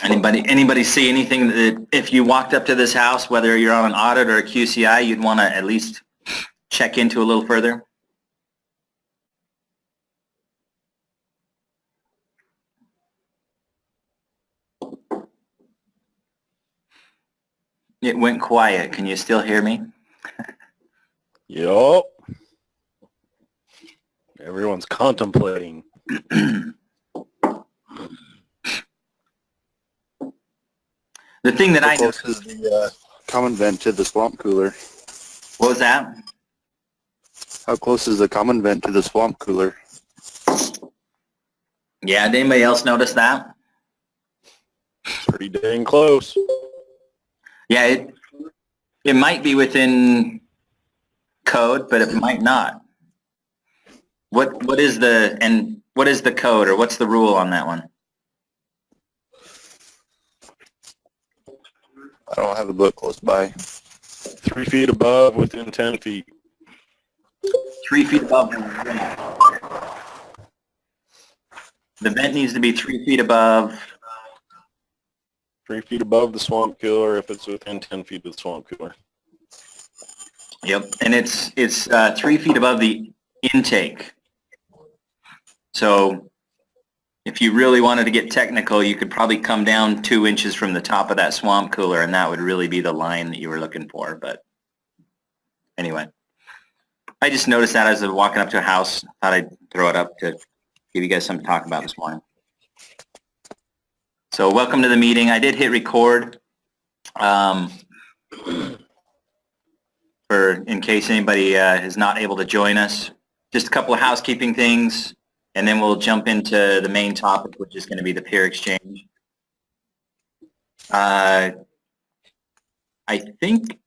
Anybody see anything that if you walked up to this house, whether you're on an audit or a QCI, you'd want to at least check into a little further? It went quiet. Can you still hear me? Yup. Everyone's contemplating. The thing that How close is the common vent to the swamp cooler? What was that? How close is the common vent to the swamp cooler? Yeah, did anybody else notice that? Pretty dang close. Yeah, it might be within code, but it might not. What is the code, or what's the rule on that one? I don't have a book close by. 3 feet above, within 10 feet. 3 feet above the vent. The vent needs to be 3 feet above. 3 feet above the swamp cooler if it's within 10 feet of the swamp cooler. Yep, and it's 3 feet above the intake. So if you really wanted to get technical, you could probably come down 2 inches from the top of that swamp cooler, and that would really be the line that you were looking for. But anyway, I just noticed that as I was walking up to a house. Thought I'd throw it up to give you guys something to talk about this morning. So welcome to the meeting. I did hit record for in case anybody is not able to join us. Just a couple of housekeeping things, and then we'll jump into the main topic, which is going to be the peer exchange. I think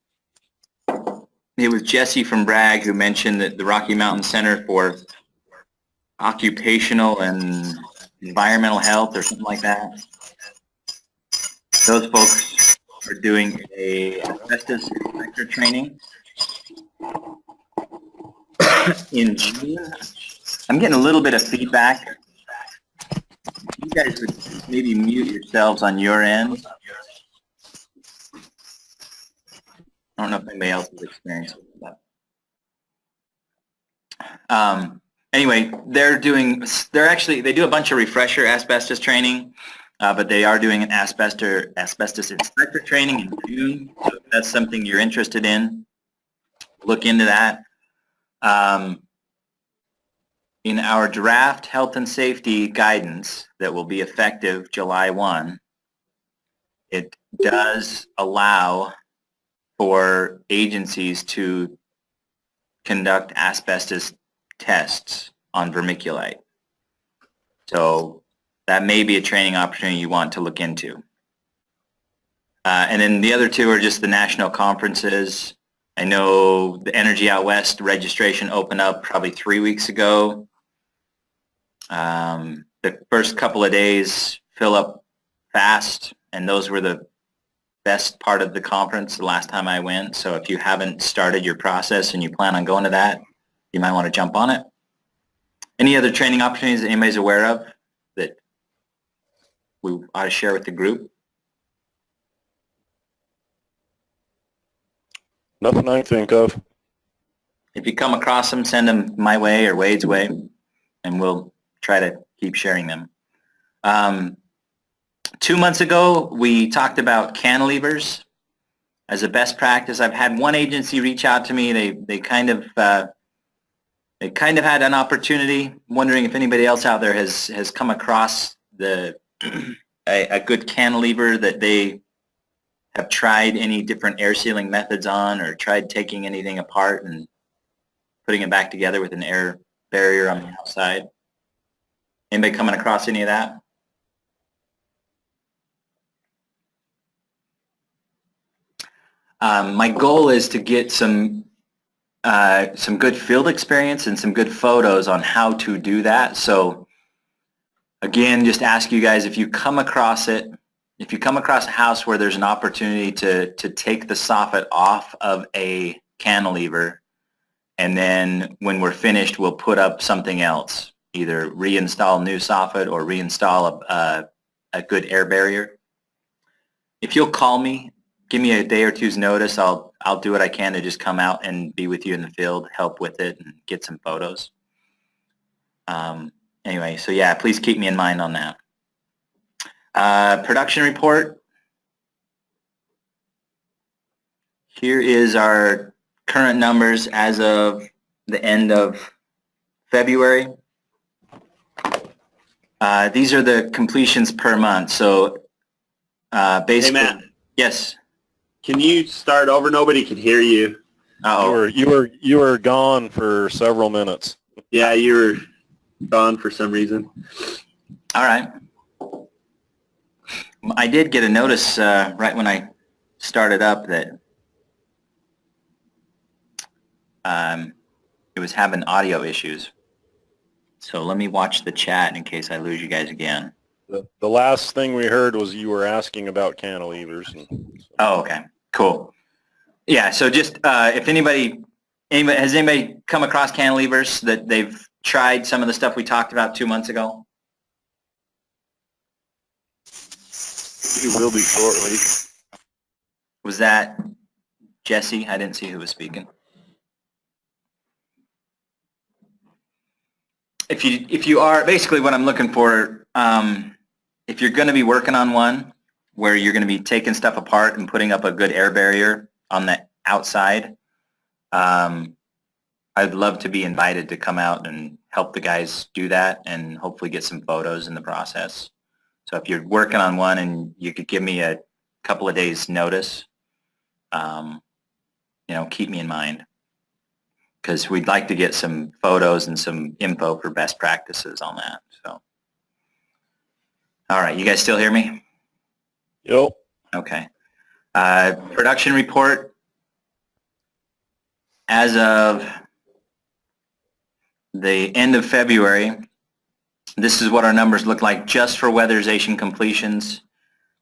it was Jesse from Bragg who mentioned that the Rocky Mountain Center for Occupational and Environmental Health or something like that. Those folks are doing a asbestos inspector training in June. I'm getting a little bit of feedback. You guys would maybe mute yourselves on your end. I don't know if anybody else has experienced that. Anyway, they do a bunch of refresher asbestos training, but they are doing an asbestos inspector training in June. So if that's something you're interested in, look into that. In our draft health and safety guidance that will be effective July 1, it does allow for agencies to conduct asbestos tests on vermiculite. So that may be a training opportunity you want to look into. And then the other two are just the national conferences. I know the Energy Out West registration opened up probably 3 weeks ago. The first couple of days fill up fast, and those were the best part of the conference the last time I went. So if you haven't started your process and you plan on going to that, you might want to jump on it. Any other training opportunities that anybody's aware of that we ought to share with the group? Nothing I think of. If you come across them, send them my way or Wade's way, and we'll try to keep sharing them. 2 months ago, we talked about cantilevers as a best practice. I've had one agency reach out to me. They kind of had an opportunity. Wondering if anybody else out there has come across a good cantilever that they have tried any different air sealing methods on, or tried taking anything apart and putting it back together with an air barrier on the outside. Anybody coming across any of that? My goal is to get some good field experience and some good photos on how to do that. So again, just ask you guys, if you come across it, if you come across a house where there's an opportunity to take the soffit off of a cantilever, and then when we're finished, we'll put up something else, either reinstall new soffit or reinstall a good air barrier. if you'll call me, give me a day or two's notice, I'll do what I can to just come out and be with you in the field, help with it, and get some photos. Anyway, so yeah, please keep me in mind on that. Production report. Here is our current numbers as of the end of February. These are the completions per month. So basically, Hey Matt, yes. can you start over? Nobody could hear you. Uh-oh. You were gone for several minutes. Yeah, you were gone for some reason. All right. I did get a notice right when I started up that it was having audio issues. So let me watch the chat in case I lose you guys again. The last thing we heard was you were asking about cantilevers. Oh, okay. Cool. Yeah, so just if anybody, has anybody come across cantilevers that they've tried some of the stuff we talked about 2 months ago? We will be shortly. Was that Jesse? I didn't see who was speaking. If you are, basically what I'm looking for, if you're going to be working on one where you're going to be taking stuff apart and putting up a good air barrier on the outside, I'd love to be invited to come out and help the guys do that and hopefully get some photos in the process. So if you're working on one and you could give me a couple of days notice, keep me in mind, because we'd like to get some photos and some info for best practices on that. So, all right, you guys still hear me? Yep. Okay. Production report as of the end of February. This is what our numbers look like just for weatherization completions.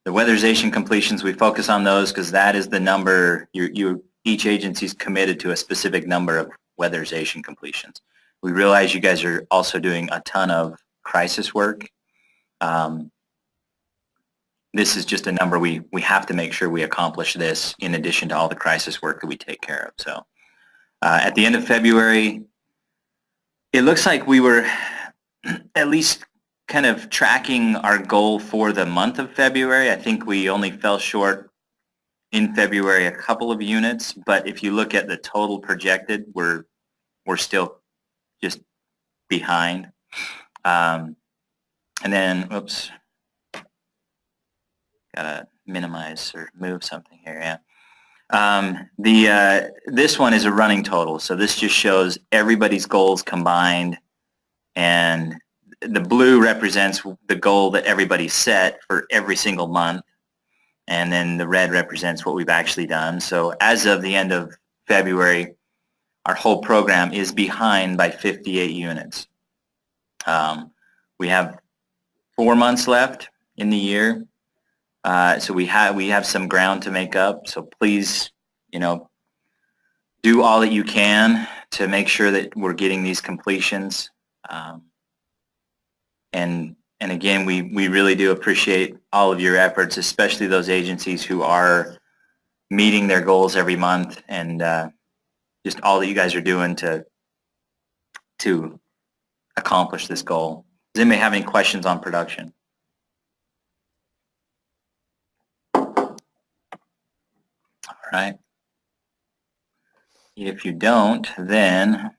The weatherization completions, we focus on those because that is the number, each agency's committed to a specific number of weatherization completions. We realize you guys are also doing a ton of crisis work. This is just a number we have to make sure we accomplish this in addition to all the crisis work that we take care of. So at the end of February, it looks like we were at least kind of tracking our goal for the month of February. I think we only fell short in February a couple of units, but if you look at the total projected, we're still just behind. And then, oops, gotta minimize or move something here. Yeah. This one is a running total, so this just shows everybody's goals combined, and the blue represents the goal that everybody set for every single month, and then the red represents what we've actually done. So as of the end of February, our whole program is behind by 58 units. We have 4 months left in the year, so we have some ground to make up. So please, do all that you can to make sure that we're getting these completions. And again, we really do appreciate all of your efforts, especially those agencies who are meeting their goals every month, and just all that you guys are doing to accomplish this goal. Does anybody have any questions on production? All right. If you don't, then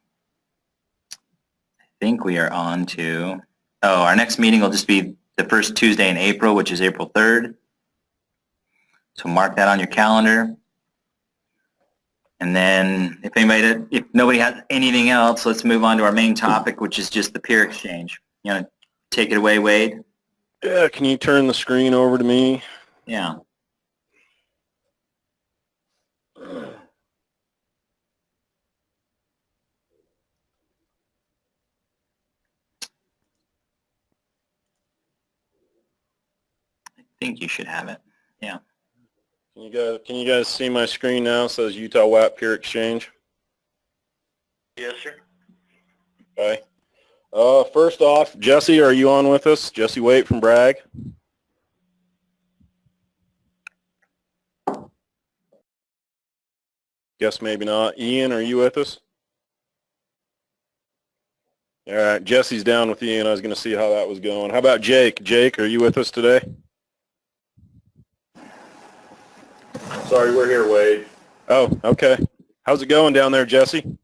I think we are on to, our next meeting will just be the first Tuesday in April, which is April 3rd. So mark that on your calendar. And then if nobody has anything else, let's move on to our main topic, which is just the peer exchange. You want to take it away, Wade? Yeah, can you turn the screen over to me? Yeah. I think you should have it. Yeah. Can you guys see my screen now? It says Utah WAP Peer Exchange. Yes, sir. Okay. First off, Jesse, are you on with us? Jesse Waite from Bragg. Guess maybe not. Ian, are you with us? All right, Jesse's down with Ian. I was going to see how that was going. How about Jake? Jake, are you with us today? Sorry, we're here, Wade. Oh, okay. How's it going down there, Jesse?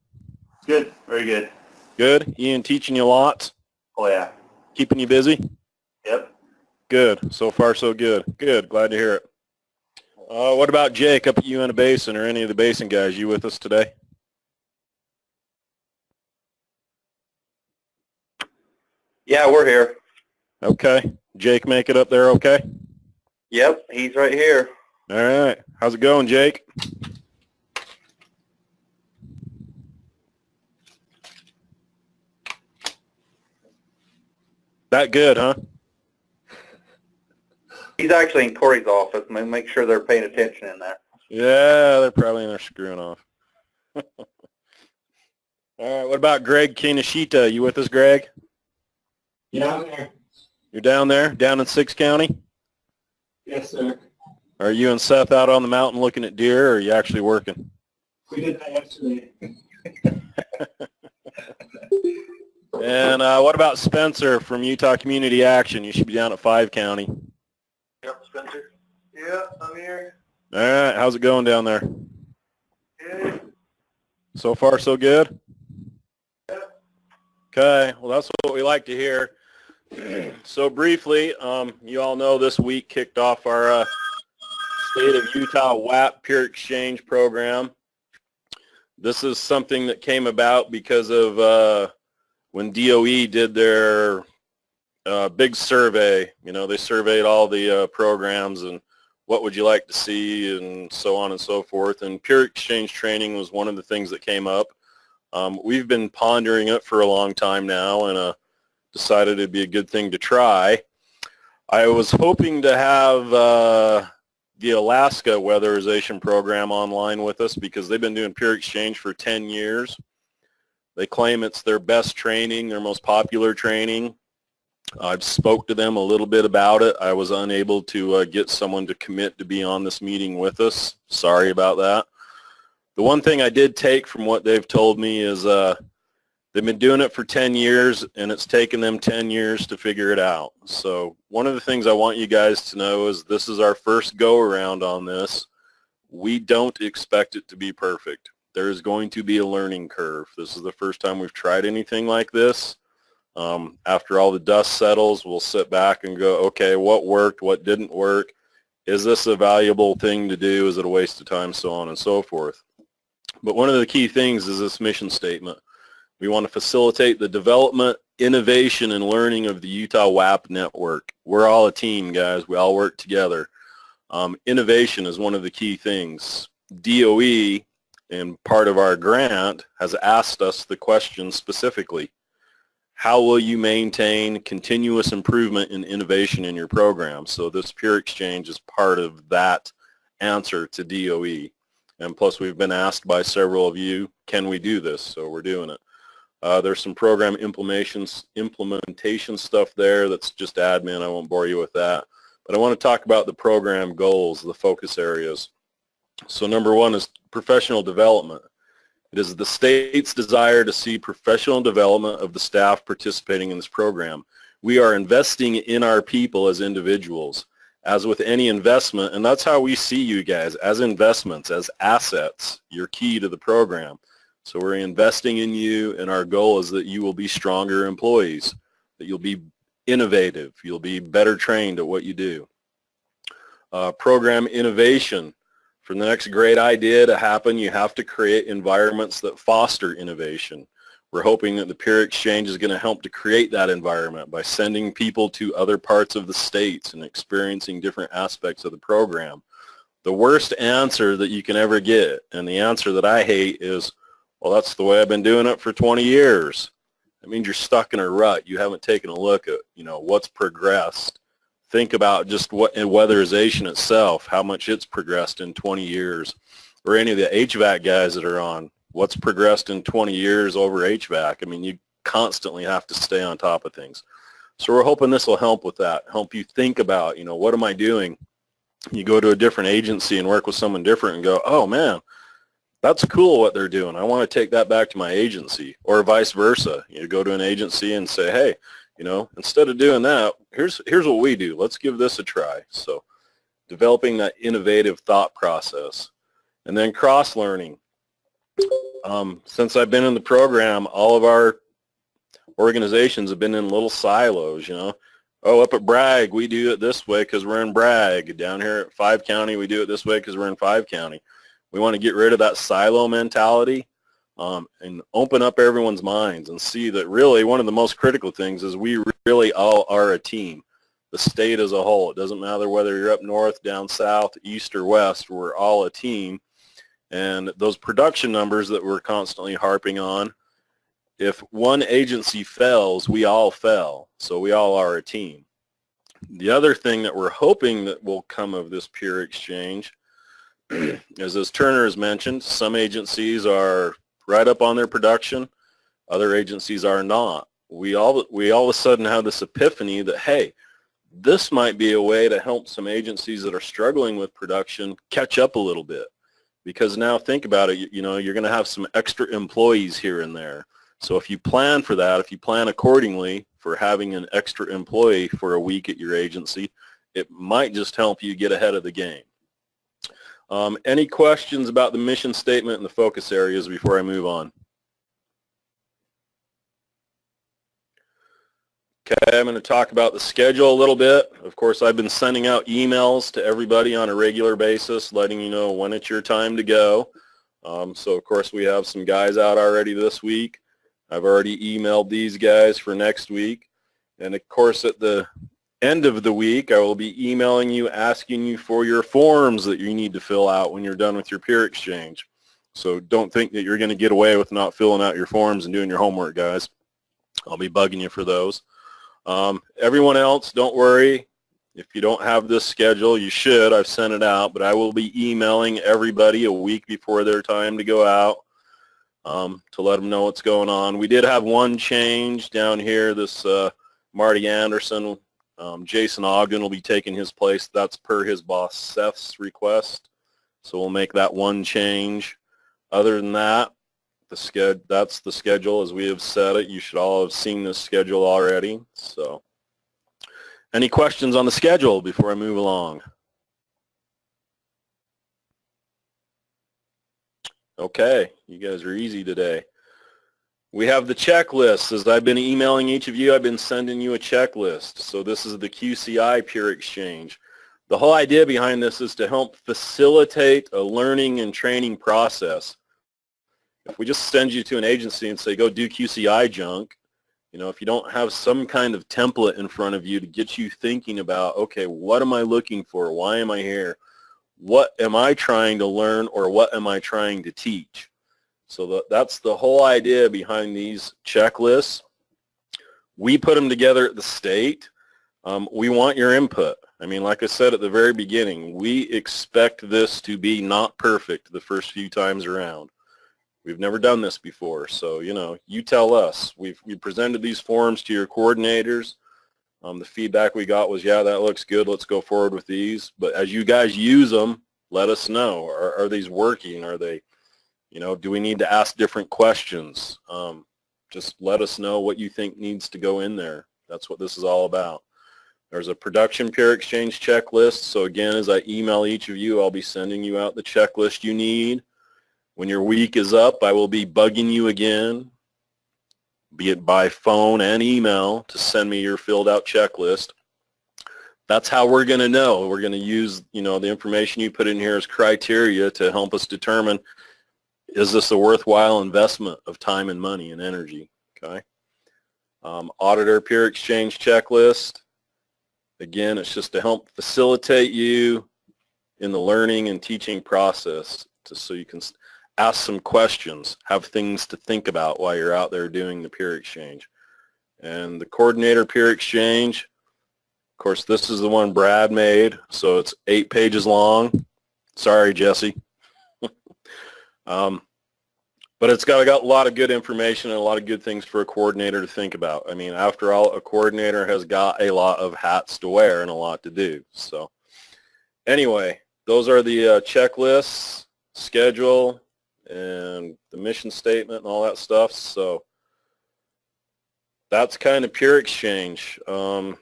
Good, very good. Good. Ian teaching you lots? Oh, yeah. Keeping you busy? Yep. Good. So far, so good. Good. Glad to hear it. What about Jake up at Uinta Basin or any of the basin guys? You with us today? Yeah, we're here. Okay. Jake make it up there okay? Yep, he's right here. All right. How's it going, Jake? That good, huh? He's actually in Corey's office. Make sure they're paying attention in there. Yeah, they're probably in there screwing off. All right. What about Greg Kineshita? You with us, Greg? Yeah, I'm there. You're down there, down in 6 County? Yes, sir. Are you and Seth out on the mountain looking at deer, or are you actually working? We did that yesterday. And what about Spencer from Utah Community Action? You should be down at 5 County. Yep, Spencer. Yeah, I'm here. All right. How's it going down there? Good. So far, so good? Yep. Okay. Well, that's what we like to hear. So briefly, you all know this week kicked off our State of Utah WAP Peer Exchange program. This is something that came about because of when DOE did their big survey. You know, they surveyed all the programs and what would you like to see and so on and so forth. And peer exchange training was one of the things that came up. We've been pondering it for a long time now and decided it'd be a good thing to try. I was hoping to have the Alaska Weatherization program online with us because they've been doing peer exchange for 10 years. They claim it's their best training, their most popular training. I've spoke to them a little bit about it. I was unable to get someone to commit to be on this meeting with us. Sorry about that. The one thing I did take from what they've told me is they've been doing it for 10 years, and it's taken them 10 years to figure it out. So one of the things I want you guys to know is this is our first go-around on this. We don't expect it to be perfect. There is going to be a learning curve. This is the first time we've tried anything like this. After all the dust settles, we'll sit back and go, okay, what worked, what didn't work? Is this a valuable thing to do? Is it a waste of time? So on and so forth. But one of the key things is this mission statement. We want to facilitate the development, innovation, and learning of the Utah WAP network. We're all a team, guys. We all work together. Innovation is one of the key things. DOE, and part of our grant, has asked us the question specifically. How will you maintain continuous improvement and innovation in your program? So this peer exchange is part of that answer to DOE. And plus we've been asked by several of you, can we do this? So we're doing it. There's some program implementation stuff there that's just admin. I won't bore you with that. But I want to talk about the program goals, the focus areas. So number one is professional development. It is the state's desire to see professional development of the staff participating in this program. We are investing in our people as individuals. As with any investment, and that's how we see you guys, as investments, as assets. You're key to the program. So we're investing in you, and our goal is that you will be stronger employees, that you'll be innovative, you'll be better trained at what you do. Program innovation. For the next great idea to happen, you have to create environments that foster innovation. We're hoping that the peer exchange is going to help to create that environment by sending people to other parts of the states and experiencing different aspects of the program. The worst answer that you can ever get, and the answer that I hate, is, well, that's the way I've been doing it for 20 years. That means you're stuck in a rut. You haven't taken a look at, what's progressed. Think about just what in weatherization itself, how much it's progressed in 20 years, or any of the HVAC guys that are on. What's progressed in 20 years over HVAC? I mean, you constantly have to stay on top of things. So we're hoping this will help with that, help you think about, what am I doing? You go to a different agency and work with someone different and go, oh man, that's cool what they're doing. I want to take that back to my agency, or vice versa. You go to an agency and say, hey, instead of doing that, here's what we do. Let's give this a try. So developing that innovative thought process. And then cross-learning. Since I've been in the program, all of our organizations have been in little silos, Oh, up at Bragg, we do it this way because we're in Bragg. Down here at 5 County, we do it this way because we're in 5 County. We want to get rid of that silo mentality and open up everyone's minds and see that really one of the most critical things is we really all are a team. The state as a whole. It doesn't matter whether you're up north, down south, east, or west. We're all a team. And those production numbers that we're constantly harping on, if one agency fails, we all fail. So we all are a team. The other thing that we're hoping that will come of this peer exchange is, as Turner has mentioned, some agencies are right up on their production. Other agencies are not. We all of a sudden have this epiphany that, hey, this might be a way to help some agencies that are struggling with production catch up a little bit. Because now think about it, you're going to have some extra employees here and there. So if you plan for that, if you plan accordingly for having an extra employee for a week at your agency, it might just help you get ahead of the game. Any questions about the mission statement and the focus areas before I move on? Okay, I'm going to talk about the schedule a little bit. Of course, I've been sending out emails to everybody on a regular basis, letting you know when it's your time to go. So, of course, we have some guys out already this week. I've already emailed these guys for next week. And, of course, at the end of the week, I will be emailing you, asking you for your forms that you need to fill out when you're done with your peer exchange. So don't think that you're going to get away with not filling out your forms and doing your homework, guys. I'll be bugging you for those. Everyone else, don't worry. If you don't have this schedule, you should. I've sent it out, but I will be emailing everybody a week before their time to go out to let them know what's going on. We did have one change down here. This Marty Anderson, Jason Ogden will be taking his place. That's per his boss Seth's request. So we'll make that one change. Other than that, that's the schedule as we have set it. You should all have seen this schedule already. So any questions on the schedule before I move along? Okay, you guys are easy today. We have the checklist. As I've been emailing each of you, I've been sending you a checklist. So this is the QCI Peer Exchange. The whole idea behind this is to help facilitate a learning and training process. If we just send you to an agency and say, go do QCI junk, if you don't have some kind of template in front of you to get you thinking about, okay, what am I looking for? Why am I here? What am I trying to learn, or what am I trying to teach? So that's the whole idea behind these checklists. We put them together at the state. We want your input. I mean, like I said at the very beginning, we expect this to be not perfect the first few times around. We've never done this before, so, you tell us. We presented these forms to your coordinators. The feedback we got was, yeah, that looks good. Let's go forward with these. But as you guys use them, let us know. Are these working? Are they, do we need to ask different questions? Just let us know what you think needs to go in there. That's what this is all about. There's a production peer exchange checklist. So again, as I email each of you, I'll be sending you out the checklist you need. When your week is up, I will be bugging you again, be it by phone and email, to send me your filled out checklist. That's how we're going to know. We're going to use, the information you put in here as criteria to help us determine, is this a worthwhile investment of time and money and energy, okay? Auditor peer exchange checklist. Again, it's just to help facilitate you in the learning and teaching process, so you can ask some questions, have things to think about while you're out there doing the peer exchange. And the coordinator peer exchange, of course, this is the one Brad made, so it's 8 pages long. Sorry, Jesse. But it's got a lot of good information and a lot of good things for a coordinator to think about. I mean, after all, a coordinator has got a lot of hats to wear and a lot to do. So anyway, those are the checklists, schedule, and the mission statement and all that stuff. So that's kind of Pure Exchange.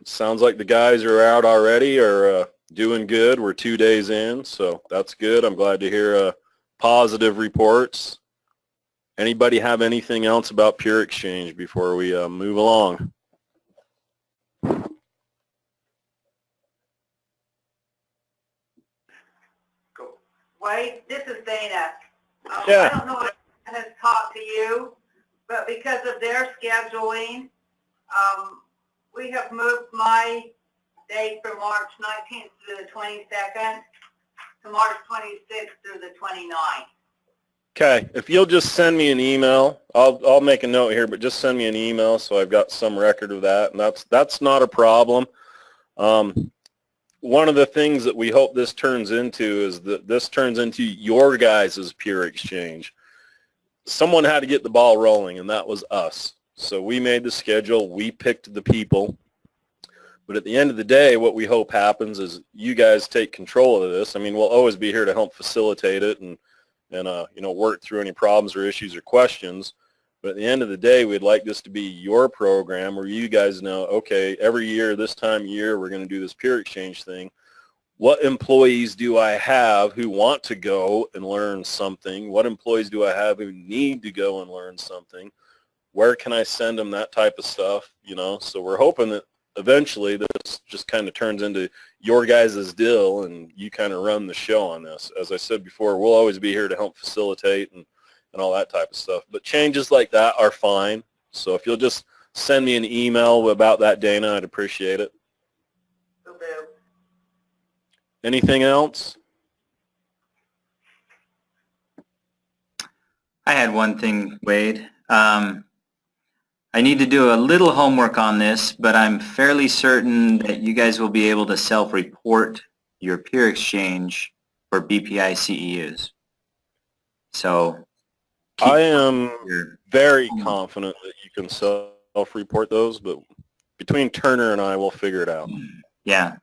Sounds like the guys are out already, are doing good. We're 2 days in, so that's good. I'm glad to hear positive reports. Anybody have anything else about Pure Exchange before we move along? Wade, this is Dana. Yeah. I don't know if I has talked to you, but because of their scheduling, we have moved my date from March 19th to the 22nd to March 26th through the 29th. Okay, if you'll just send me an email, I'll make a note here, but just send me an email so I've got some record of that, and that's not a problem. One of the things that we hope this turns into is that this turns into your guys' Pure Exchange. Someone had to get the ball rolling, and that was us. So we made the schedule, we picked the people, but at the end of the day, what we hope happens is you guys take control of this. I mean, we'll always be here to help facilitate it and work through any problems or issues or questions. But at the end of the day, we'd like this to be your program where you guys know, okay, every year, this time of year, we're going to do this Pure Exchange thing. What employees do I have who want to go and learn something? What employees do I have who need to go and learn something? Where can I send them, that type of stuff, So we're hoping that eventually this just kind of turns into your guys' deal and you kind of run the show on this. As I said before, we'll always be here to help facilitate and all that type of stuff. But changes like that are fine. So if you'll just send me an email about that, Dana, I'd appreciate it. Will do. Anything else? I had one thing, Wade. I need to do a little homework on this, but I'm fairly certain that you guys will be able to self-report your Pure Exchange for BPI CEUs. So I am very confident that you can self-report those, but between Turner and I, we'll figure it out. Yeah.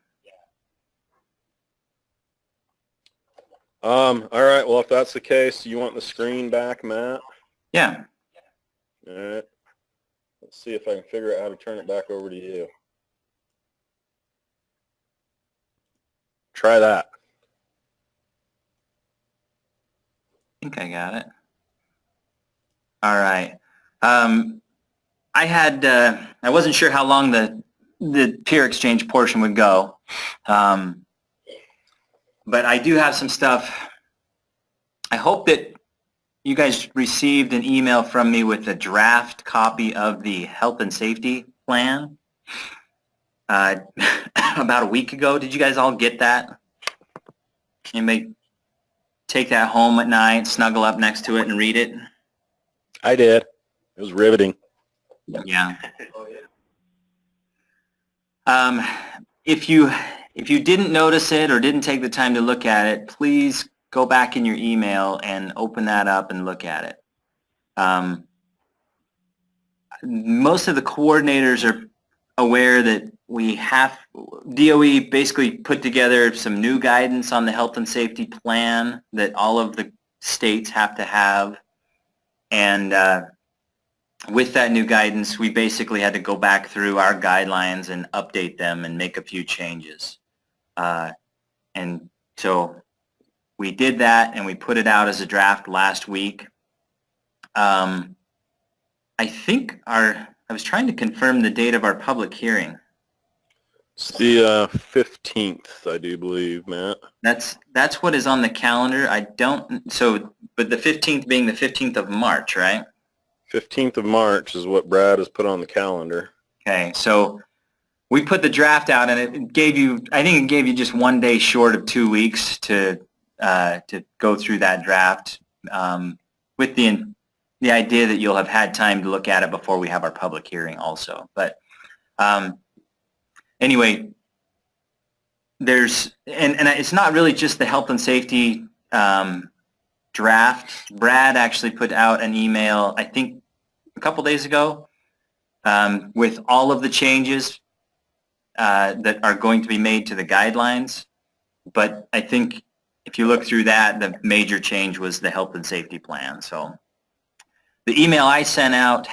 All right. Well, if that's the case, you want the screen back, Matt? Yeah. All right. Let's see if I can figure out how to turn it back over to you. Try that. I think I got it. All right. I wasn't sure how long the Pure Exchange portion would go, but I do have some stuff. I hope that you guys received an email from me with a draft copy of the health and safety plan about a week ago. Did you guys all get that? You may take that home at night, snuggle up next to it, and read it. I did. It was riveting. Yeah. If you didn't notice it or didn't take the time to look at it, please go back in your email and open that up and look at it. Most of the coordinators are aware that DOE basically put together some new guidance on the health and safety plan that all of the states have to have. And with that new guidance, we basically had to go back through our guidelines and update them and make a few changes. And so we did that, and we put it out as a draft last week. I was trying to confirm the date of our public hearing. It's the 15th, I do believe, Matt. That's what is on the calendar. But the 15th being the 15th of March, right? 15th of March is what Brad has put on the calendar. Okay, so we put the draft out, and it gave you just 1 day short of 2 weeks to go through that draft, with the idea that you'll have had time to look at it before we have our public hearing also. But anyway, it's not really just the health and safety draft. Brad actually put out an email, I think a couple days ago, with all of the changes that are going to be made to the guidelines. But I think if you look through that, the major change was the health and safety plan. So the email I sent out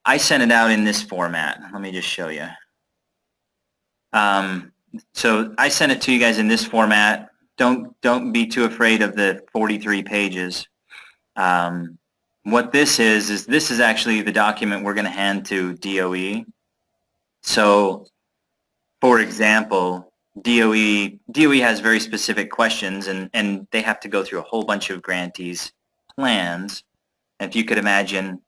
I sent it out in this format. Let me just show you. So I sent it to you guys in this format. Don't be too afraid of the 43 pages. What this is this is actually the document we're going to hand to DOE. So, for example, DOE has very specific questions, and they have to go through a whole bunch of grantees' plans. And if you could imagine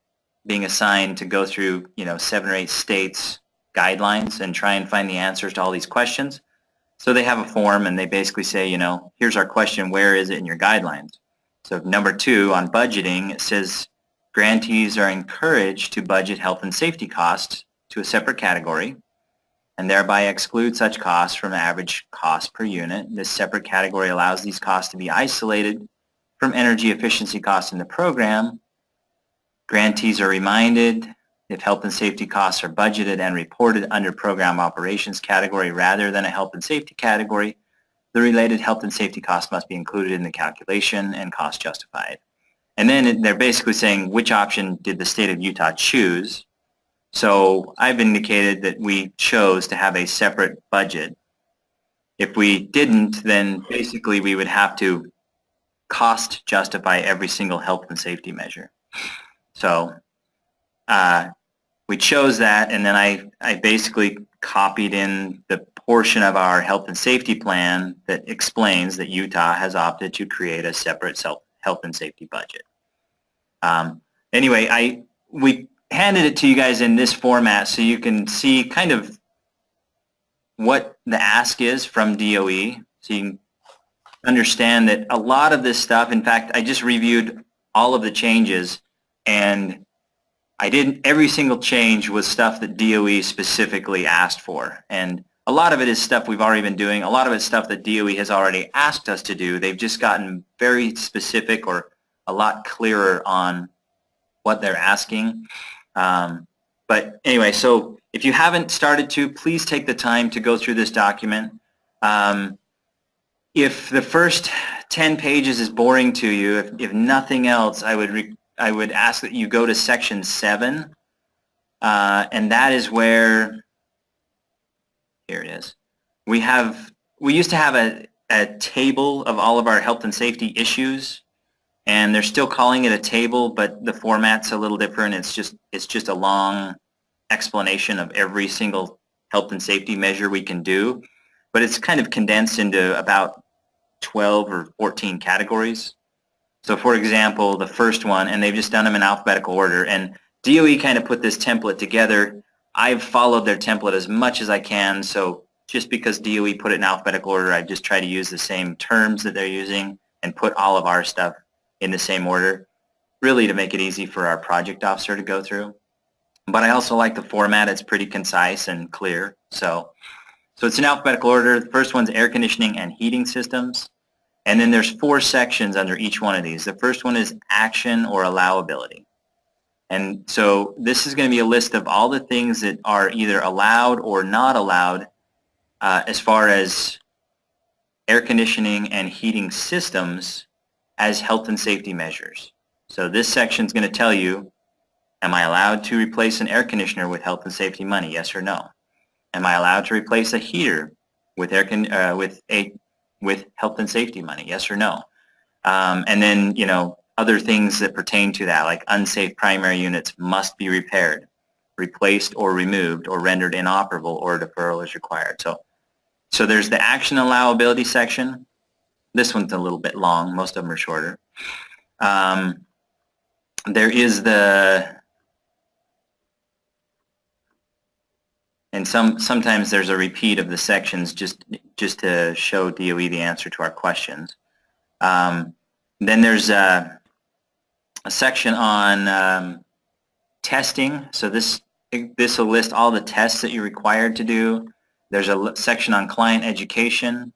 being assigned to go through, 7 or 8 states' guidelines and try and find the answers to all these questions. So they have a form, and they basically say, here's our question, where is it in your guidelines? So number 2 on budgeting, it says grantees are encouraged to budget health and safety costs to a separate category and thereby exclude such costs from average cost per unit. This separate category allows these costs to be isolated from energy efficiency costs in the program. Grantees are reminded if health and safety costs are budgeted and reported under program operations category rather than a health and safety category, the related health and safety costs must be included in the calculation and cost justified. And then they're basically saying which option did the state of Utah choose. So I've indicated that we chose to have a separate budget. If we didn't, then basically we would have to cost justify every single health and safety measure. So we chose that, and then I basically copied in the portion of our health and safety plan that explains that Utah has opted to create a separate health and safety budget. Anyway, we handed it to you guys in this format so you can see kind of what the ask is from DOE, so you can understand that a lot of this stuff, in fact, I just reviewed all of the changes, and every single change was stuff that DOE specifically asked for. And a lot of it is stuff we've already been doing. A lot of it's stuff that DOE has already asked us to do. They've just gotten very specific or a lot clearer on what they're asking. But anyway, so if you haven't started to, please take the time to go through this document. If the first 10 pages is boring to you, if nothing else, I would ask that you go to section 7, and that is where, here it is. We used to have a table of all of our health and safety issues, and they're still calling it a table, but the format's a little different. It's just a long explanation of every single health and safety measure we can do, but it's kind of condensed into about 12 or 14 categories. So for example, the first one, and they've just done them in alphabetical order, and DOE kind of put this template together. I've followed their template as much as I can, so just because DOE put it in alphabetical order, I just try to use the same terms that they're using and put all of our stuff in the same order, really to make it easy for our project officer to go through. But I also like the format. It's pretty concise and clear. So it's in alphabetical order. The first one's air conditioning and heating systems. And then there's 4 sections under each one of these. The first one is action or allowability. And so this is going to be a list of all the things that are either allowed or not allowed as far as air conditioning and heating systems as health and safety measures. So this section is going to tell you, am I allowed to replace an air conditioner with health and safety money, yes or no? Am I allowed to replace a heater with health and safety money, yes or no? And then, other things that pertain to that, like unsafe primary units must be repaired, replaced or removed or rendered inoperable, or a deferral is required. So there's the action allowability section. This one's a little bit long. Most of them are shorter. There is and sometimes there's a repeat of the sections just to show DOE the answer to our questions. Then there's a section on testing. So this will list all the tests that you're required to do. There's a section on client education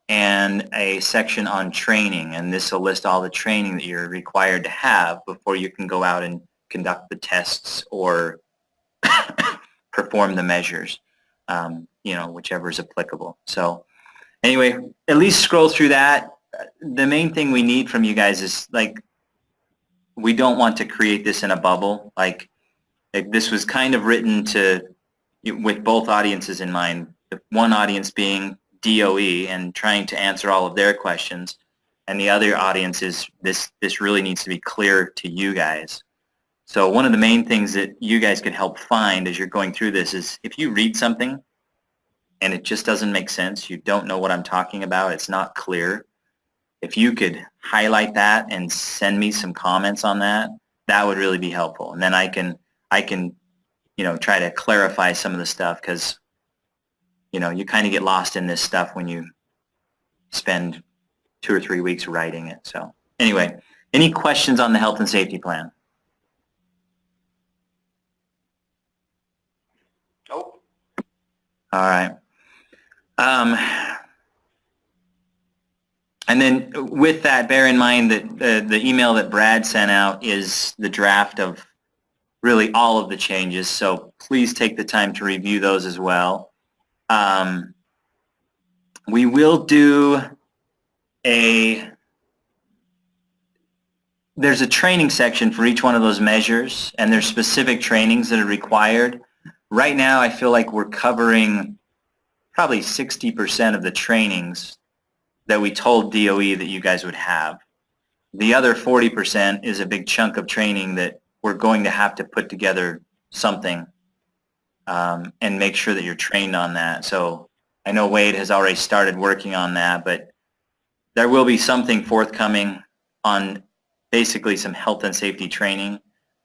and a section on training, and this will list all the training that you're required to have before you can go out and conduct the tests or perform the measures, whichever is applicable. So anyway, at least scroll through that. The main thing we need from you guys is, like, we don't want to create this in a bubble. Like this was kind of written with both audiences in mind. One audience being DOE and trying to answer all of their questions, and the other audience is this really needs to be clear to you guys. So one of the main things that you guys could help find as you're going through this is if you read something and it just doesn't make sense, you don't know what I'm talking about, it's not clear, if you could highlight that and send me some comments on that, that would really be helpful. And then I can try to clarify some of the stuff, because you kind of get lost in this stuff when you spend 2 or 3 weeks writing it. So anyway, any questions on the health and safety plan? Nope. All right. And then with that, bear in mind that the email that Brad sent out is the draft of really all of the changes, so please take the time to review those as well. We will do there's a training section for each one of those measures, and there's specific trainings that are required. Right now, I feel like we're covering probably 60% of the trainings that we told DOE that you guys would have. The other 40% is a big chunk of training that we're going to have to put together something and make sure that you're trained on that. So I know Wade has already started working on that, but there will be something forthcoming on basically some health and safety training.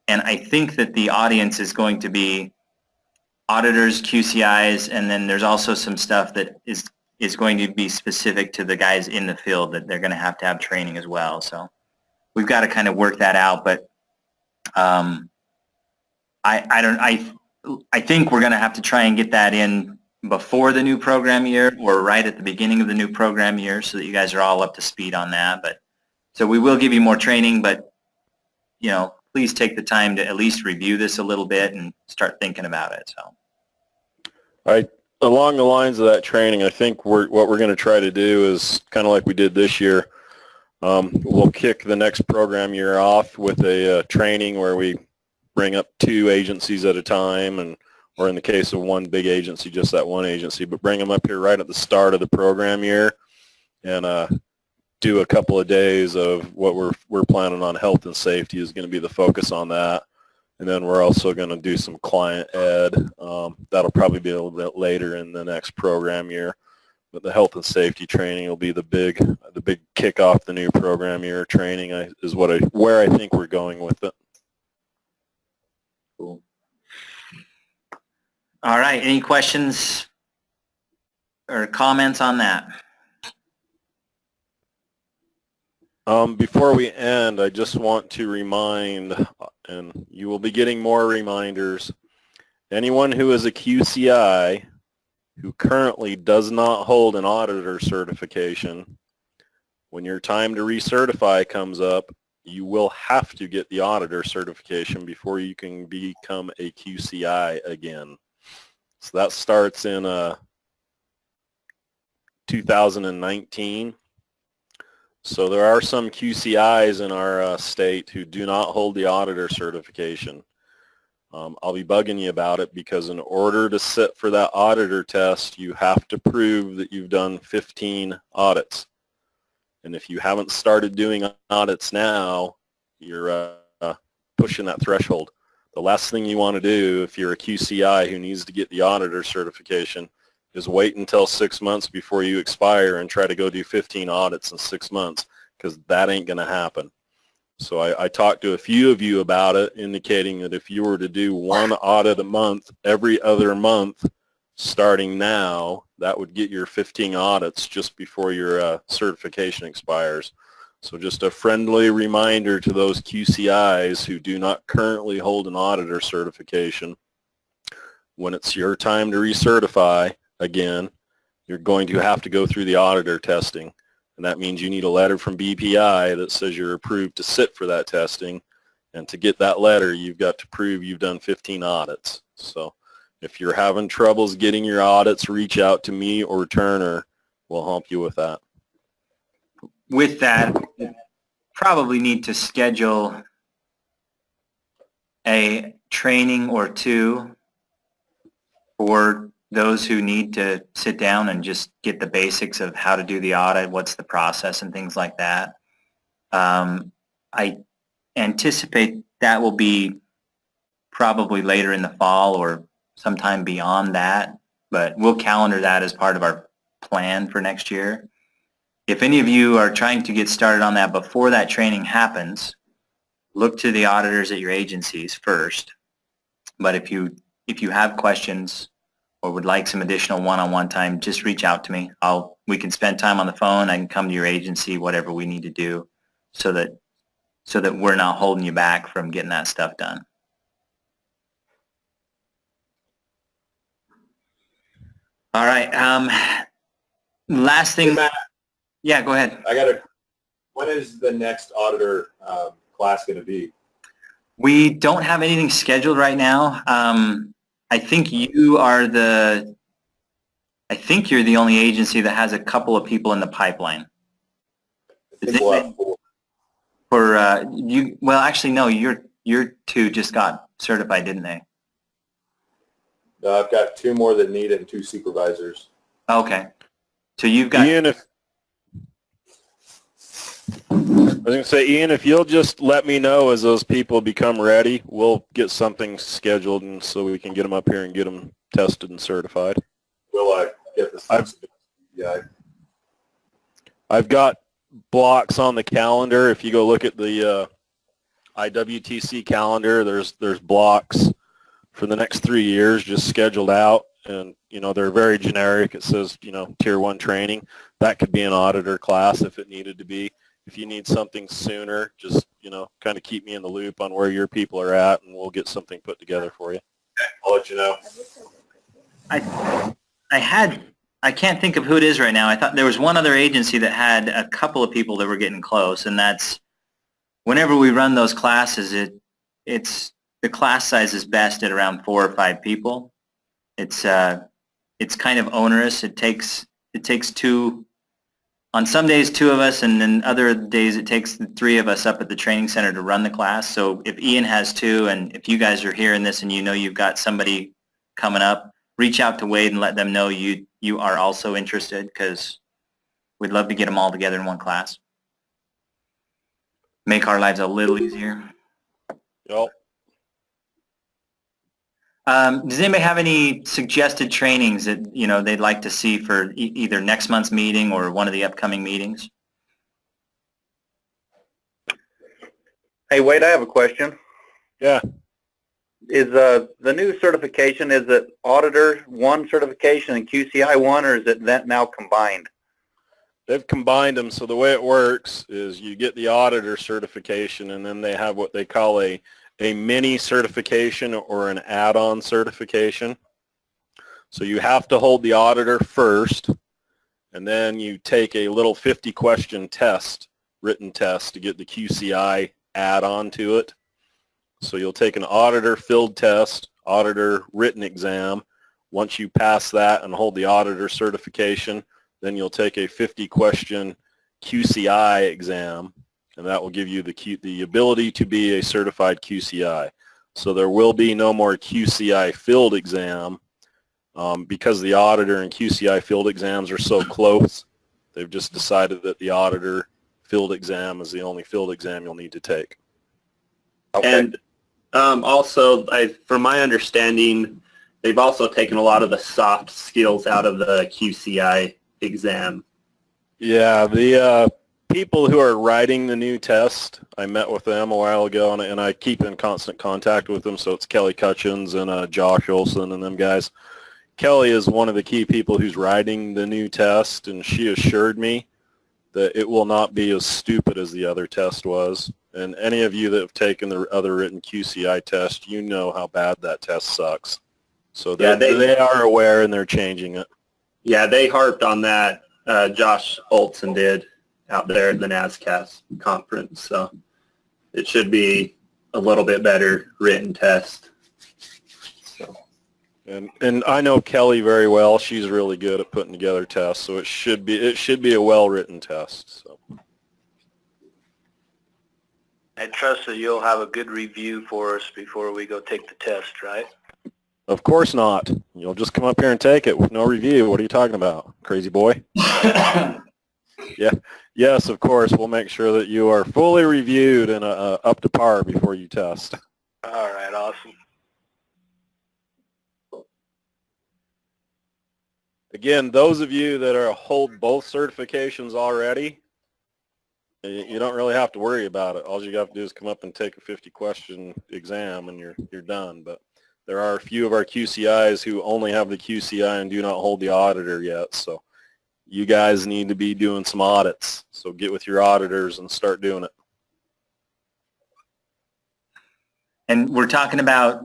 And I think that the audience is going to be auditors, QCIs, and then there's also some stuff that is going to be specific to the guys in the field that they're going to have training as well. So we've got to kind of work that out, but I think we're going to have to try and get that in before the new program year or right at the beginning of the new program year so that you guys are all up to speed on that. But so we will give you more training, but please take the time to at least review this a little bit and start thinking about it. So along the lines of that training, I think what we're going to try to do is kind of like we did this year. We'll kick the next program year off with a training where we bring up 2 agencies at a time, or in the case of one big agency, just that one agency, but bring them up here right at the start of the program year and do a couple of days of what we're planning on. Health and safety is going to be the focus on that. And then we're also going to do some client ed. That'll probably be a little bit later in the next program year. But the health and safety training will be the big kickoff the new program year training is where I think we're going with it. Cool. All right. Any questions or comments on that? Before we end, I just want to remind, and you will be getting more reminders, anyone who is a QCI who currently does not hold an auditor certification, when your time to recertify comes up, you will have to get the auditor certification before you can become a QCI again. So that starts in 2019. So there are some QCIs in our state who do not hold the auditor certification. I'll be bugging you about it because in order to sit for that auditor test, you have to prove that you've done 15 audits. And if you haven't started doing audits now, you're pushing that threshold. The last thing you want to do if you're a QCI who needs to get the auditor certification is wait until 6 months before you expire and try to go do 15 audits in 6 months, because that ain't going to happen. So I talked to a few of you about it, indicating that if you were to do 1 audit a month every other month starting now, that would get your 15 audits just before your certification expires. So just a friendly reminder to those QCIs who do not currently hold an auditor certification, when it's your time to recertify again, you're going to have to go through the auditor testing. And that means you need a letter from BPI that says you're approved to sit for that testing. And to get that letter, you've got to prove you've done 15 audits. So if you're having troubles getting your audits, reach out to me or Turner, we'll help you with that. With that, probably need to schedule a training or two for those who need to sit down and just get the basics of how to do the audit, what's the process and things like that. I anticipate that will be probably later in the fall or sometime beyond that, but we'll calendar that as part of our plan for next year. If any of you are trying to get started on that before that training happens, look to the auditors at your agencies first. But if you have questions or would like some additional one-on-one time, just reach out to me. We can spend time on the phone. I can come to your agency, whatever we need to do, so that we're not holding you back from getting that stuff done. All right. Last thing. Hey, Matt, Yeah, go ahead. when is the next auditor class going to be? We don't have anything scheduled right now. I think you're the only agency that has a couple of people in the pipeline. I think we'll have four. Well, actually, no. Your two just got certified, didn't they? No, I've got 2 more that need it and 2 supervisors. Okay. So you've got. Ian, I was going to say, Ian, if you'll just let me know as those people become ready, we'll get something scheduled and so we can get them up here and get them tested and certified. We'll get this. I've got blocks on the calendar. If you go look at the IWTC calendar, there's blocks for the next 3 years just scheduled out, and they're very generic. It says tier 1 training. That could be an auditor class if it needed to be. If you need something sooner, just kind of keep me in the loop on where your people are at, and we'll get something put together for you. Okay, I'll let you know. I can't think of who it is right now. I thought there was one other agency that had a couple of people that were getting close, and that's whenever we run those classes, it's the class size is best at around 4 or 5 people. It's kind of onerous. It takes 2. On some days, 2 of us, and then other days it takes the 3 of us up at the training center to run the class. So if Ian has 2, and if you guys are hearing this and you've got somebody coming up, reach out to Wade and let them know you are also interested, because we'd love to get them all together in one class. Make our lives a little easier. Yep. Does anybody have any suggested trainings that they'd like to see for either next month's meeting or one of the upcoming meetings? Hey, Wade, I have a question. Yeah. Is the new certification, is it Auditor 1 certification and QCI 1, or is it that now combined? They've combined them, so the way it works is you get the auditor certification, and then they have what they call a mini certification or an add-on certification. So you have to hold the auditor first, and then you take a little 50-question test, written test, to get the QCI add-on to it. So you'll take an auditor filled test, auditor written exam. Once you pass that and hold the auditor certification, then you'll take a 50-question QCI exam, and that will give you the ability to be a certified QCI. So there will be no more QCI field exam because the auditor and QCI field exams are so close. They've just decided that the auditor field exam is the only field exam you'll need to take. Okay. And also, from my understanding, they've also taken a lot of the soft skills out of the QCI exam. Yeah, the people who are writing the new test, I met with them a while ago, and I keep in constant contact with them. So it's Kelly Cutchins and Josh Olson and them guys. Kelly is one of the key people who's writing the new test, and she assured me that it will not be as stupid as the other test was. And any of you that have taken the other written QCI test, you know how bad that test sucks. So they are aware, and they're changing it. Yeah, they harped on that. Josh Olson did out there at the NASCAS conference. So it should be a little bit better written test. So. And I know Kelly very well. She's really good at putting together tests, so it should be a well-written test. So. I trust that you'll have a good review for us before we go take the test, right? Of course not. You'll just come up here and take it with no review. What are you talking about, crazy boy? Yeah. Yes, of course. We'll make sure that you are fully reviewed and up to par before you test. All right, awesome. Again, those of you that hold both certifications already, you don't really have to worry about it. All you have to do is come up and take a 50-question exam, and you're done. But there are a few of our QCIs who only have the QCI and do not hold the auditor yet. So you guys need to be doing some audits. So get with your auditors and start doing it. And we're talking about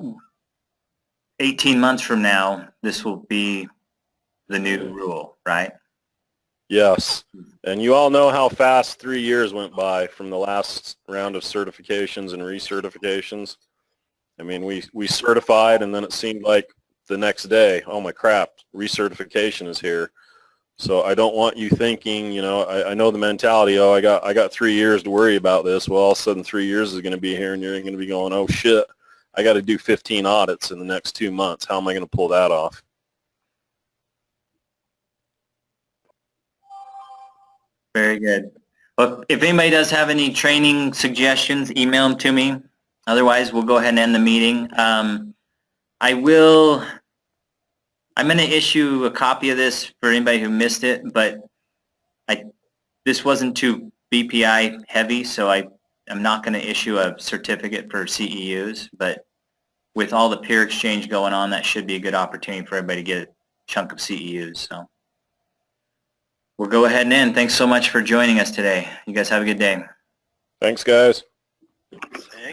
18 months from now, this will be the new rule, right? Yes. And you all know how fast 3 years went by from the last round of certifications and recertifications. I mean, we certified, and then it seemed like the next day, oh my crap, recertification is here. So I don't want you thinking, you know, I know the mentality, oh, I got 3 years to worry about this. Well, all of a sudden 3 years is going to be here, and you're going to be going, oh shit, I got to do 15 audits in the next 2 months. How am I going to pull that off? Very good. Well, if anybody does have any training suggestions, email them to me. Otherwise, we'll go ahead and end the meeting. I'm going to issue a copy of this for anybody who missed it, but this wasn't too BPI heavy, so I'm not going to issue a certificate for CEUs, but with all the peer exchange going on, that should be a good opportunity for everybody to get a chunk of CEUs. So we'll go ahead and end. Thanks so much for joining us today. You guys have a good day. Thanks, guys.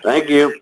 Thank you.